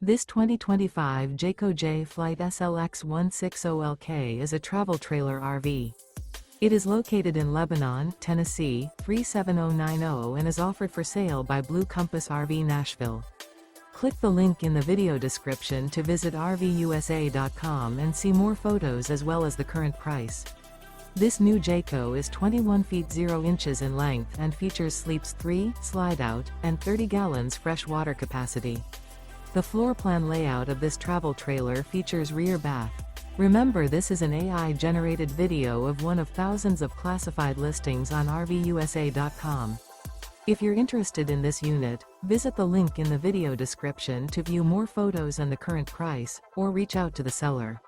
This 2025 Jayco Jay Flight SLX 160LK is a travel trailer RV. It is located in Lebanon, Tennessee, 37090 and is offered for sale by Blue Compass RV Nashville. Click the link in the video description to visit RVUSA.com and see more photos as well as the current price. This new Jayco is 21 feet 0 inches in length and features sleeps 3, Slideout, and 30 gallons fresh water capacity. The floor plan layout of this travel trailer features rear bath. Remember, this is an AI-generated video of one of thousands of classified listings on RVUSA.com. If you're interested in this unit, visit the link in the video description to view more photos and the current price, or reach out to the seller.